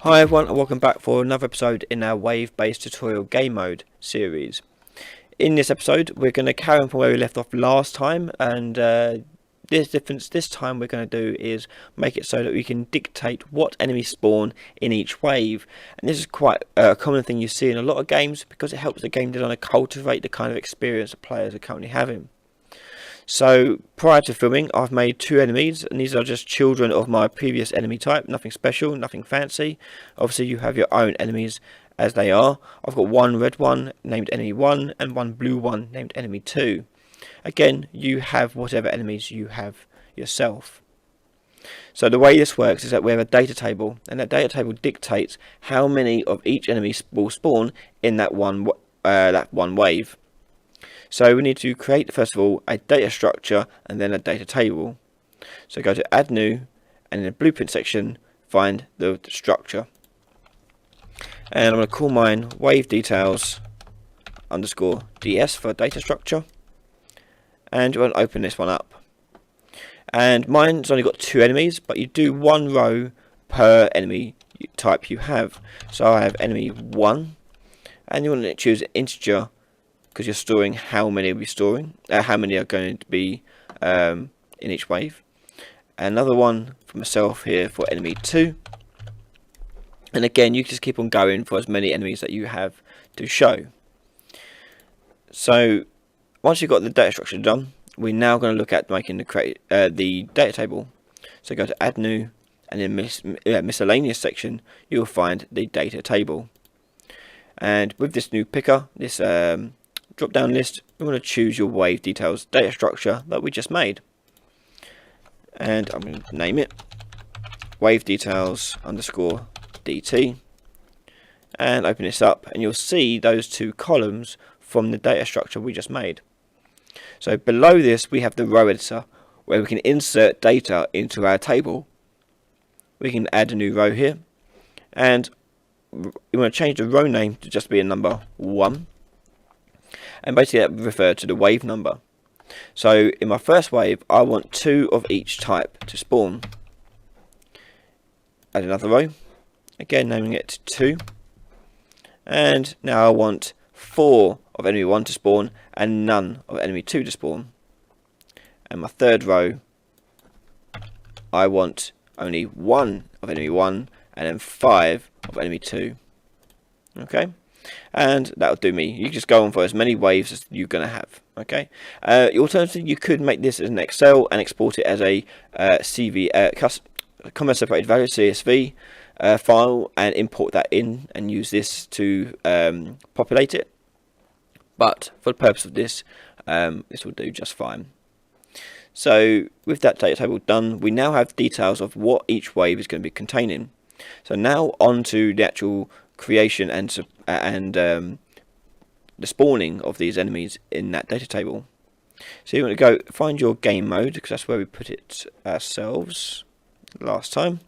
Hi everyone and welcome back for another episode in our wave-based tutorial game mode series. In this episode we're going to carry on from where we left off last time, and this time we're going to do is make it so that we can dictate what enemies spawn in each wave. And this is quite a common thing you see in a lot of games because it helps the game designer cultivate the kind of experience that players are currently having. So prior to filming, I've made two enemies, and these are just children of my previous enemy type, nothing special, nothing fancy. Obviously you have your own enemies as they are. I've got one red one named enemy 1 and one blue one named enemy 2. Again, you have whatever enemies you have yourself. So the way this works is that we have a data table, and that data table dictates how many of each enemy will spawn in that one wave. So we need to create, first of all, a data structure and then a data table. So go to add new, and in the blueprint section find the structure, and I'm going to call mine wave details underscore ds for data structure, and we're going to open this one up. And mine's only got two enemies, but you do one row per enemy type you have. So I have enemy 1, and you want to choose an integer because you're storing how many how many are going to be in each wave. Another one for myself here for enemy 2, and again you just keep on going for as many enemies that you have to show. So once you've got the data structure done, we're now going to look at making the data table. So go to add new, and in miscellaneous section you'll find the data table. And with this new picker, this drop down list, we want to choose your wave details data structure that we just made, and I'm going to name it wave details underscore dt, and open this up, and you'll see those two columns from the data structure we just made. So below this we have the row editor where we can insert data into our table. We can add a new row here, and we want to change the row name to just be a number 1. And basically that referred to the wave number. So in my first wave I want 2 of each type to spawn. Add another row, again naming it 2. And now I want 4 of enemy 1 to spawn and none of enemy 2 to spawn. And my third row I want only 1 of enemy 1 and then 5 of enemy 2. Okay, and that'll do me. You just go on for as many waves as you're going to have. Okay, alternatively you could make this as an Excel and export it as a comma separated value CSV file and import that in and use this to populate it. But for the purpose of this, this will do just fine. So with that data table done, we now have details of what each wave is going to be containing. So now on to the actual creation and the spawning of these enemies in that data table. So you want to go find your game mode, because that's where we put it ourselves last time,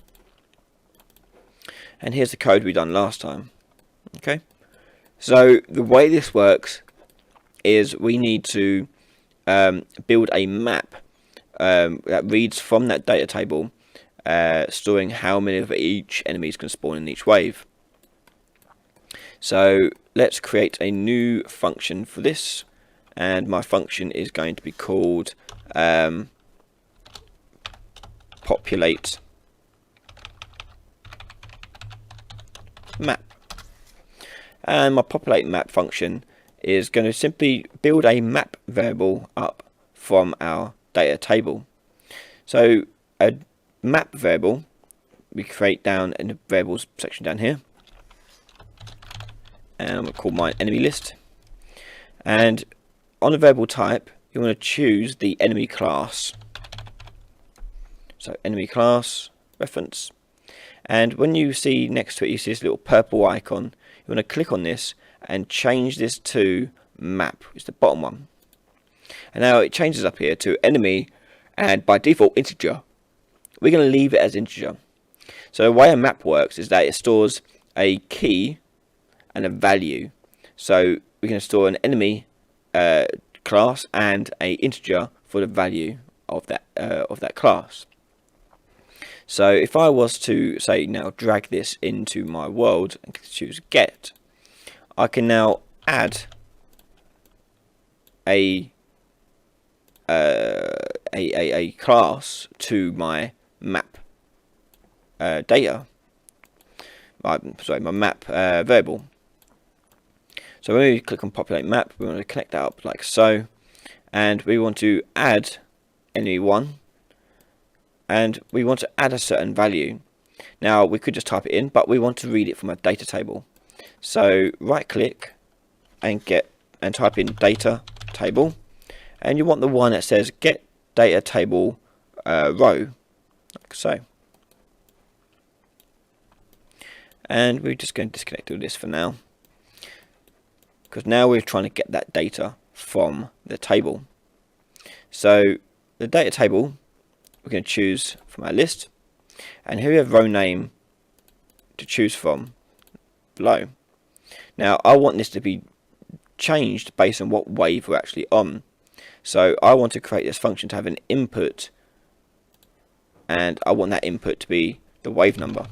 and here's the code we done last time. Okay, so the way this works is we need to build a map that reads from that data table, storing how many of each enemies can spawn in each wave. So let's create a new function for this, and my function is going to be called populate map. And my populate map function is going to simply build a map variable up from our data table. So a map variable we create down in the variables section down here, and I'm going to call mine enemy list. And on the variable type you want to choose the enemy class. So enemy class reference, and when you see next to it you see this little purple icon, you want to click on this and change this to map. It's the bottom one, and now it changes up here to enemy, and by default integer. We're going to leave it as integer. So the way a map works is that it stores a key and a value. So we're going to store an enemy class and a integer for the value of that class. So if I was to say now drag this into my world and choose get, I can now add a class to my map data. Sorry, my map variable. So when we click on populate map, we want to connect that up like so, and we want to add enemy1, and we want to add a certain value. Now we could just type it in, but we want to read it from a data table. So right click and type in data table, and you want the one that says get data table row, like so. And we're just going to disconnect all this for now, because now we're trying to get that data from the table. So the data table, we're going to choose from our list, and here we have row name to choose from below. Now I want this to be changed based on what wave we're actually on. So I want to create this function to have an input, and I want that input to be the wave number,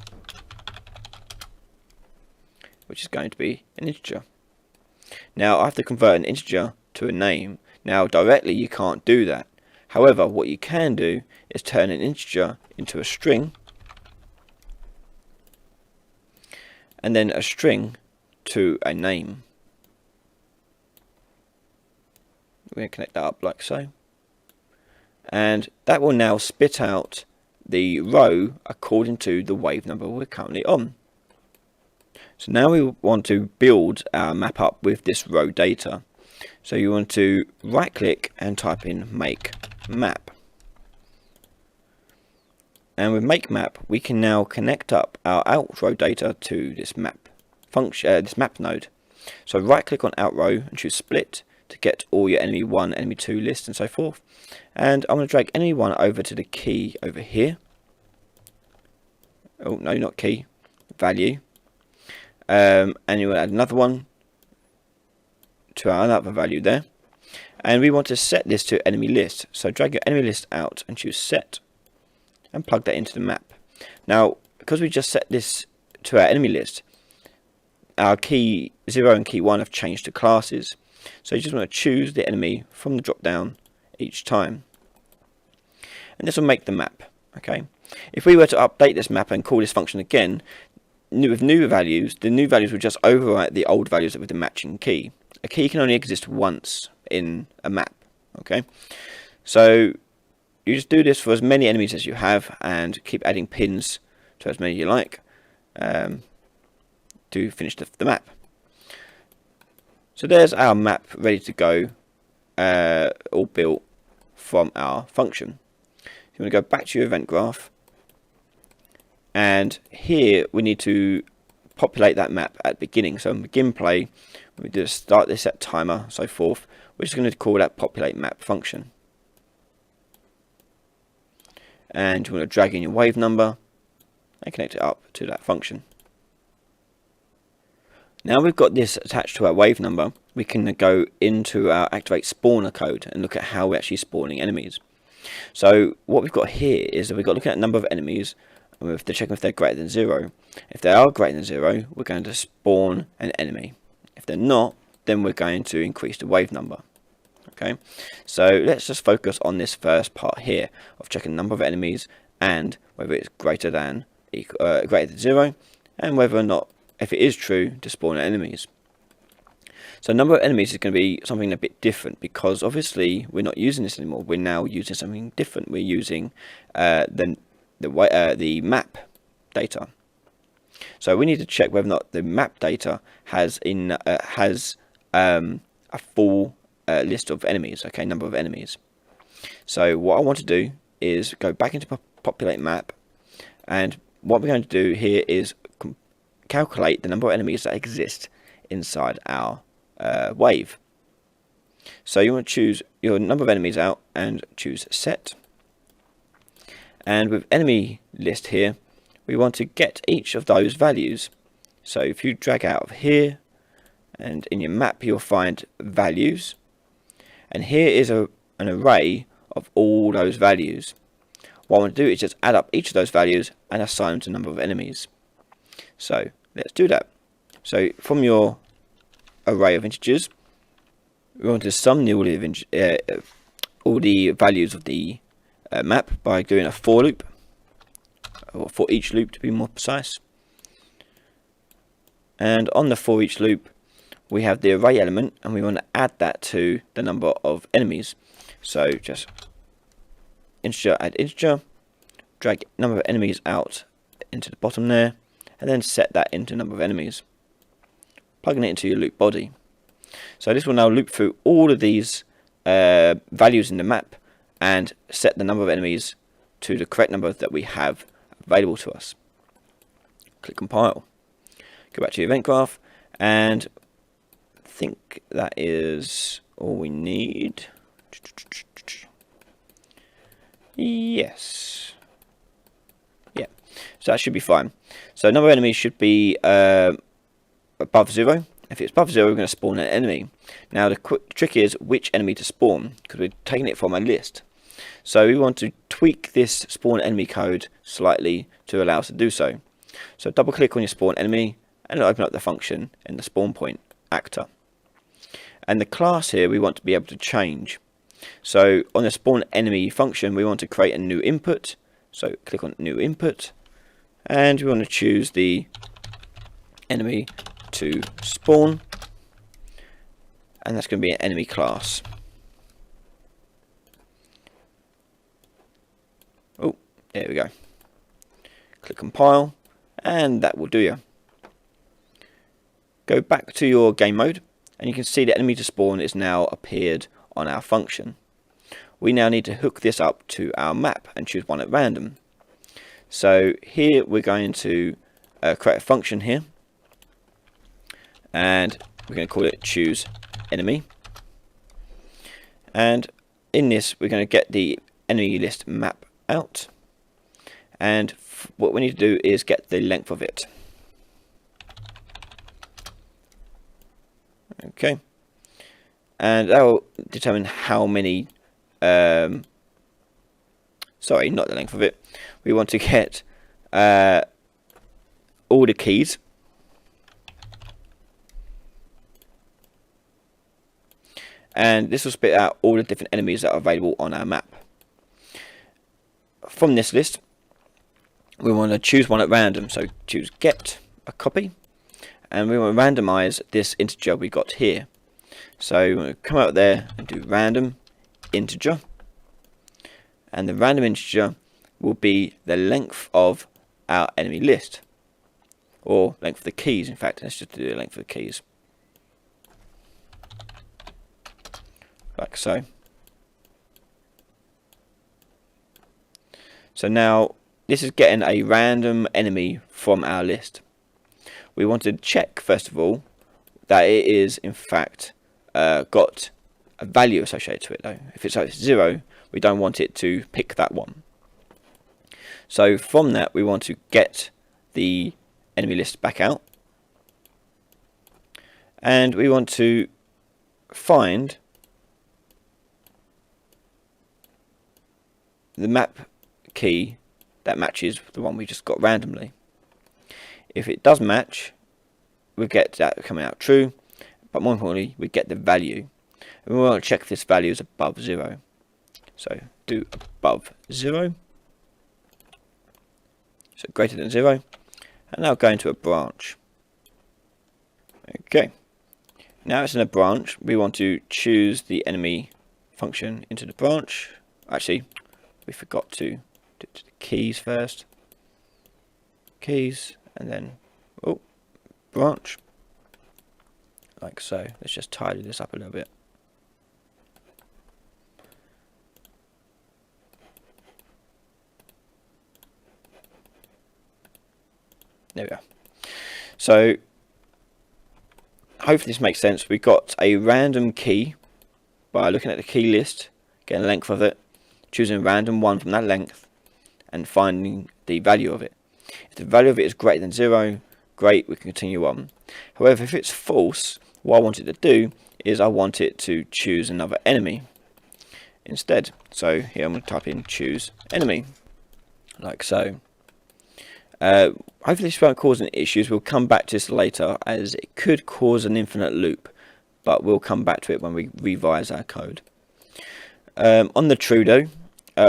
which is going to be an integer. Now I have to convert an integer to a name. Now directly you can't do that. However, what you can do is turn an integer into a string, and then a string to a name. We're going to connect that up like so, and that will now spit out the row according to the wave number we're currently on. So now we want to build our map up with this row data. So you want to right click and type in make map, and with make map we can now connect up our out row data to this map function, this map node. So right click on out row and choose split to get all your enemy 1, enemy 2 lists and so forth. And I'm going to drag enemy 1 over to the key over here. Oh no, not key, value. And you will add another one to our other value there, and we want to set this to enemy list. So drag your enemy list out and choose set, and plug that into the map. Now because we just set this to our enemy list, our key 0 and key 1 have changed to classes. So you just want to choose the enemy from the drop down each time, and this will make the map. Okay, if we were to update this map and call this function again with new values, the new values will just overwrite the old values with the matching key. A key can only exist once in a map. Okay, so you just do this for as many enemies as you have, and keep adding pins to as many you like to finish the map. So there's our map ready to go, all built from our function. You want to go back to your event graph, and here we need to populate that map at the beginning. So in begin play, we just start this set timer, so forth. We're just going to call that populate map function, and you want to drag in your wave number and connect it up to that function. Now we've got this attached to our wave number, we can go into our activate spawner code and look at how we're actually spawning enemies. So what we've got here is that we've got looking at the number of enemies, and we have to check if they're greater than 0. If they are greater than 0, we're going to spawn an enemy. If they're not, then we're going to increase the wave number. Okay, so let's just focus on this first part here of checking the number of enemies and whether it's greater than 0, and whether or not, if it is true, to spawn enemies. So number of enemies is going to be something a bit different, because obviously we're not using this anymore. We're now using something different. We're using the map data. So we need to check whether or not the map data has a full list of enemies. Okay, number of enemies. So what I want to do is go back into populate map, and what we're going to do here is calculate the number of enemies that exist inside our wave. So you want to choose your number of enemies out and choose set, and with enemy list here we want to get each of those values. So if you drag out of here, and in your map you'll find values, and here is an array of all those values. what I want to do is just add up each of those values and assign them to the number of enemies. So let's do that. So from your array of integers, we want to sum all the values of the map by doing a for loop, or for each loop to be more precise. And on the for each loop, we have the array element, and we want to add that to the number of enemies. So just integer add integer, drag number of enemies out into the bottom there, and then set that into number of enemies, plugging it into your loop body. So this will now loop through all of these values in the map and set the number of enemies to the correct number that we have available to us. Click compile. Go back to your event graph, and I think that is all we need. Yes. Yeah. So that should be fine. So number of enemies should be above 0. If it's above 0, we're going to spawn an enemy. Now the trick is which enemy to spawn, because we're taking it from a list. So we want to tweak this spawn enemy code slightly to allow us to do so. So double click on your spawn enemy and it'll open up the function in the spawn point actor. And the class here we want to be able to change. So on the spawn enemy function we want to create a new input. So click on new input and we want to choose the enemy to spawn, and that's going to be an enemy class. Oh, there we go. Click compile, and that will do you. Go back to your game mode, and you can see the enemy to spawn is now appeared on our function. We now need to hook this up to our map and choose one at random. So here we're going to create a function here, and we're going to call it choose enemy, and in this we're going to get the enemy list map out, and what we need to do is get the length of it. Okay, and that will determine how many sorry, not the length of it. We want to get all the keys, and this will spit out all the different enemies that are available on our map. From this list we want to choose one at random, so choose get a copy, and we want to randomize this integer we got here. So we want to come out there and do random integer, and the random integer will be the length of our enemy list, or length of the keys. In fact, let's just do the length of the keys, like so. So now this is getting a random enemy from our list. We want to check first of all that it is in fact got a value associated to it though. If it's 0, we don't want it to pick that one. So from that we want to get the enemy list back out, and we want to find the map key that matches the one we just got randomly. If it does match, we get that coming out true, but more importantly we get the value, and we want to check if this value is above 0. So do above 0, so greater than 0, and now go into a branch. Okay, now it's in a branch. We want to choose the enemy function into the branch. Actually, we forgot to do the keys first. Keys, and then branch, like so. Let's just tidy this up a little bit. There we go. So hopefully this makes sense. We got a random key by looking at the key list, getting the length of it, choosing a random one from that length, and finding the value of it. If the value of it is greater than 0, great, we can continue on. However, if it's false, what I want it to do is I want it to choose another enemy instead. So here I'm going to type in choose enemy. like so. Hopefully this won't cause any issues. We'll come back to this later, as it could cause an infinite loop, but we'll come back to it when we revise our code. On the Trudeau,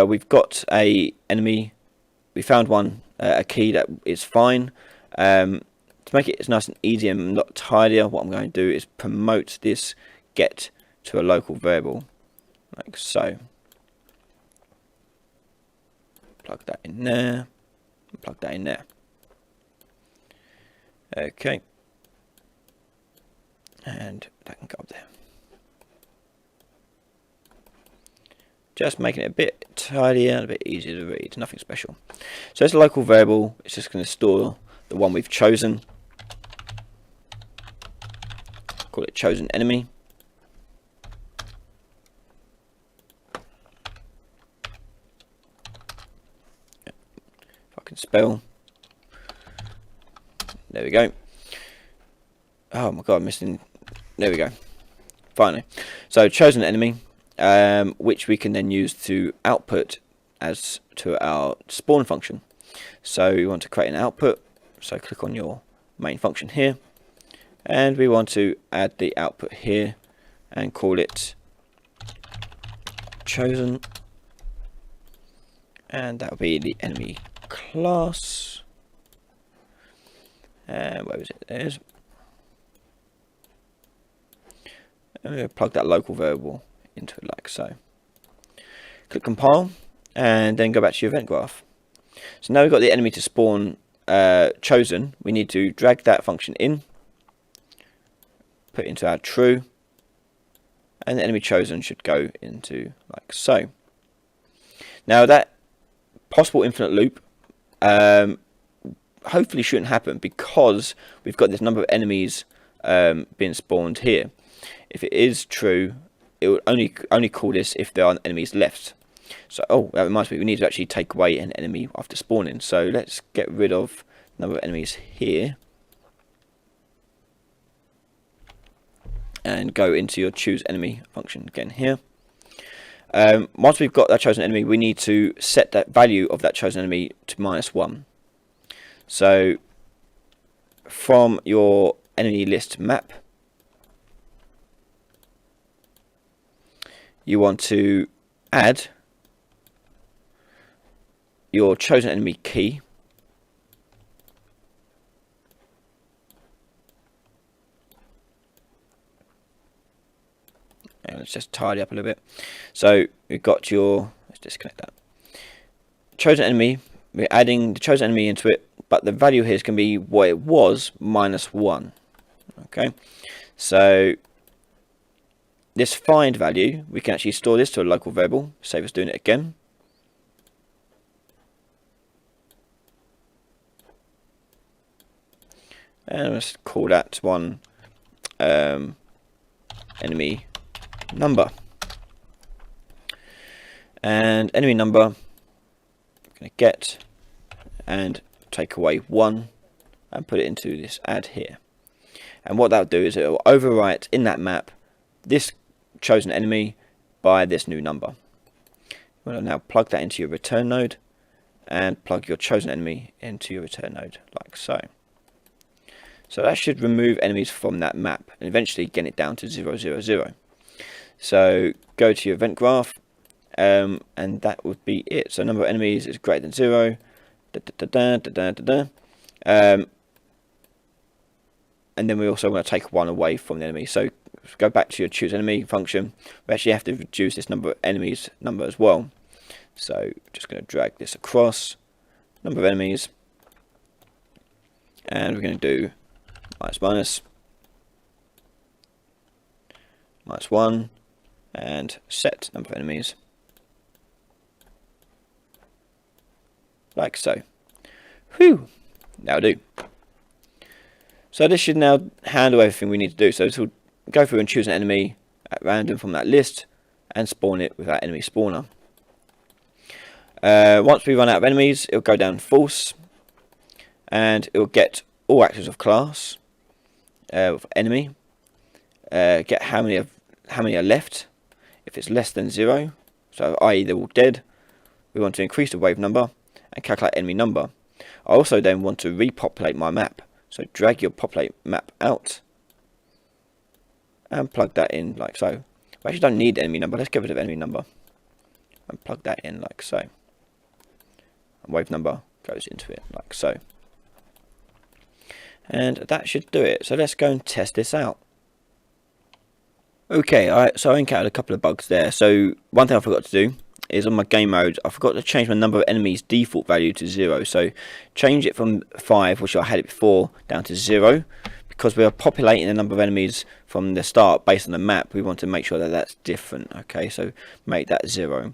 we've got a enemy. We found one, a key that is fine. To make it as nice and easy and not tidier, what I'm going to do is promote this get to a local variable, like so. Plug that in there, and plug that in there. Okay, and that can go up there. Just making it a bit tidier and a bit easier to read, nothing special. So it's a local variable, it's just going to store the one we've chosen. Call it chosen enemy. If I can spell. There we go. Oh my god, I'm missing. There we go. Finally. So chosen enemy, which we can then use to output as to our spawn function. So we want to create an output. So click on your main function here, and we want to add the output here and call it chosen, and that will be the enemy class. Where is it? There's. I'm going to plug that local variable into it like so. Click compile, and then go back to your event graph. So now we've got the enemy to spawn chosen. We need to drag that function in, put it into our true, and the enemy chosen should go into like so. Now that possible infinite loop hopefully shouldn't happen, because we've got this number of enemies being spawned here. If it is true, it will only call this if there are enemies left. So, oh, that reminds me, we need to actually take away an enemy after spawning. So let's get rid of the number of enemies here, and go into your choose enemy function again here. Once we've got that chosen enemy, we need to set that value of that chosen enemy to -1. So from your enemy list map, you want to add your chosen enemy key, and let's just tidy up a little bit. So we've got your, let's disconnect that chosen enemy. We're adding the chosen enemy into it, but the value here is going to be what it was, -1. Okay, so this find value, we can actually store this to a local variable, save us doing it again. And let's call that one enemy number. And enemy number, I'm going to get and take away 1 and put it into this add here. And what that'll do is it will overwrite in that map this chosen enemy by this new number. We'll now plug that into your return node and plug your chosen enemy into your return node like so. So that should remove enemies from that map and eventually get it down to 0, 0, 0. So go to your event graph, and that would be it. So number of enemies is greater than 0. And then we also want to take 1 away from the enemy. So go back to your choose enemy function. We actually have to reduce this number of enemies number as well. So just going to drag this across, number of enemies, and we're going to do -1 and set number of enemies like so. Whew, that'll do. So this should now handle everything we need to do. So this will go through and choose an enemy at random from that list and spawn it with that enemy spawner. Once we run out of enemies, it'll go down false, and it'll get all actors of class of enemy, get how many are left. If it's less than 0, so i.e. they're all dead, we want to increase the wave number, and calculate enemy number. I also then want to repopulate my map. So drag your populate map out and plug that in like so. We actually don't need enemy number. Let's get rid of enemy number and plug that in like so. And wave number goes into it like so. And that should do it. So let's go and test this out. Okay, so I encountered a couple of bugs there. So one thing I forgot to do is on my game mode, I forgot to change my number of enemies default value to 0. So change it from 5, which I had it before, down to 0. Because we are populating the number of enemies from the start based on the map, we want to make sure that that's different. Okay, so make that 0.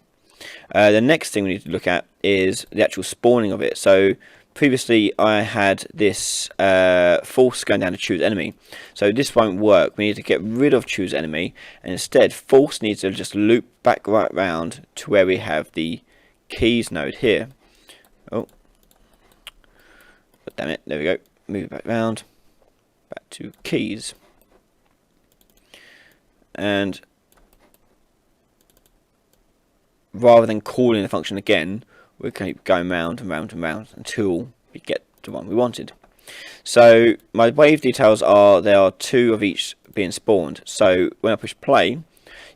The next thing we need to look at is the actual spawning of it. So previously I had this false going down to choose enemy, so this won't work. We need to get rid of choose enemy, and instead false needs to just loop back right round to where we have the keys node here. Oh, but damn it, there we go. Move it back round, back to keys, and rather than calling the function again, we keep going round and round and round until we get to one we wanted. So my wave details are, there are 2 of each being spawned. So when I push play, you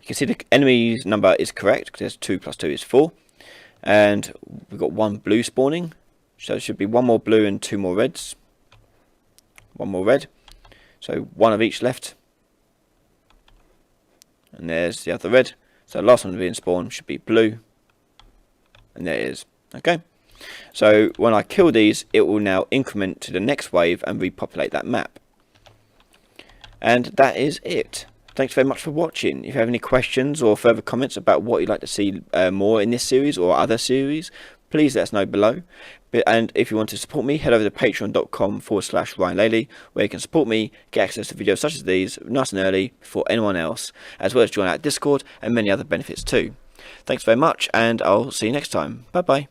can see the enemy's number is correct, because there's 2 plus 2 is 4. And we've got 1 blue spawning. So there should be 1 more blue and 2 more reds. 1 more red. So 1 of each left. And there's the other red. So the last one being spawned should be blue. And there it is. Okay, so when I kill these, it will now increment to the next wave and repopulate that map. And that is it. Thanks very much for watching. If you have any questions or further comments about what you'd like to see more in this series or other series, please let us know below. And if you want to support me, head over to patreon.com/Ryan Laley, where you can support me, get access to videos such as these nice and early before anyone else, as well as join our Discord and many other benefits too. Thanks very much, and I'll see you next time. Bye bye.